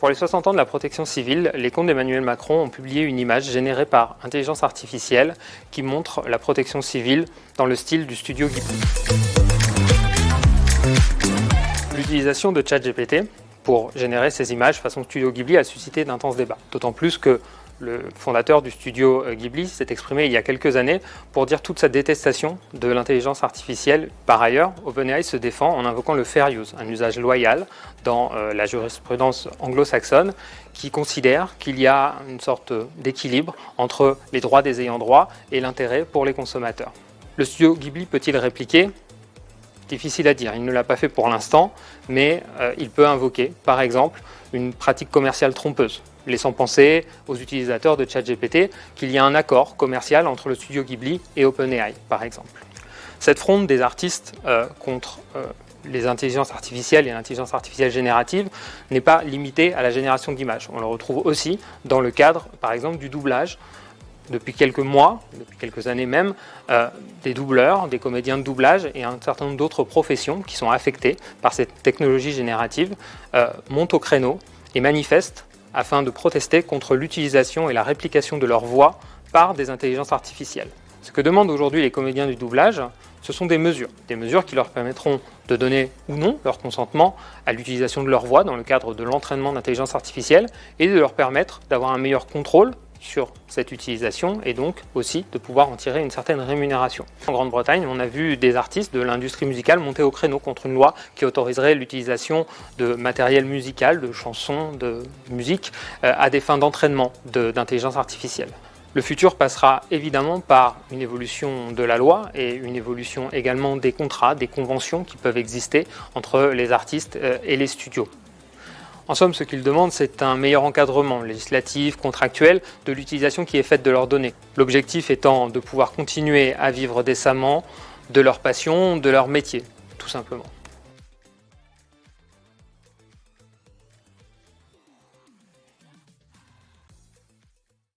Pour les 60 ans de la protection civile, les comptes d'Emmanuel Macron ont publié une image générée par intelligence artificielle qui montre la protection civile dans le style du studio Ghibli. L'utilisation de ChatGPT pour générer ces images façon studio Ghibli a suscité d'intenses débats, d'autant plus que le fondateur du studio Ghibli s'est exprimé il y a quelques années pour dire toute sa détestation de l'intelligence artificielle. Par ailleurs, OpenAI se défend en invoquant le fair use, un usage loyal dans la jurisprudence anglo-saxonne qui considère qu'il y a une sorte d'équilibre entre les droits des ayants droit et l'intérêt pour les consommateurs. Le studio Ghibli peut-il répliquer ? Difficile à dire, il ne l'a pas fait pour l'instant, mais il peut invoquer, par exemple, une pratique commerciale trompeuse, laissant penser aux utilisateurs de ChatGPT qu'il y a un accord commercial entre le studio Ghibli et OpenAI, par exemple. Cette fronde des artistes contre les intelligences artificielles et l'intelligence artificielle générative n'est pas limitée à la génération d'images. On le retrouve aussi dans le cadre, par exemple, du doublage. Depuis quelques mois, depuis quelques années même, des doubleurs, des comédiens de doublage et un certain nombre d'autres professions qui sont affectées par cette technologie générative montent au créneau et manifestent afin de protester contre l'utilisation et la réplication de leur voix par des intelligences artificielles. Ce que demandent aujourd'hui les comédiens du doublage, ce sont des mesures qui leur permettront de donner ou non leur consentement à l'utilisation de leur voix dans le cadre de l'entraînement d'intelligence artificielle et de leur permettre d'avoir un meilleur contrôle sur cette utilisation et donc aussi de pouvoir en tirer une certaine rémunération. En Grande-Bretagne, on a vu des artistes de l'industrie musicale monter au créneau contre une loi qui autoriserait l'utilisation de matériel musical, de chansons, de musique à des fins d'entraînement d'intelligence artificielle. Le futur passera évidemment par une évolution de la loi et une évolution également des contrats, des conventions qui peuvent exister entre les artistes et les studios. En somme, ce qu'ils demandent, c'est un meilleur encadrement législatif, contractuel, de l'utilisation qui est faite de leurs données. L'objectif étant de pouvoir continuer à vivre décemment de leur passion, de leur métier, tout simplement.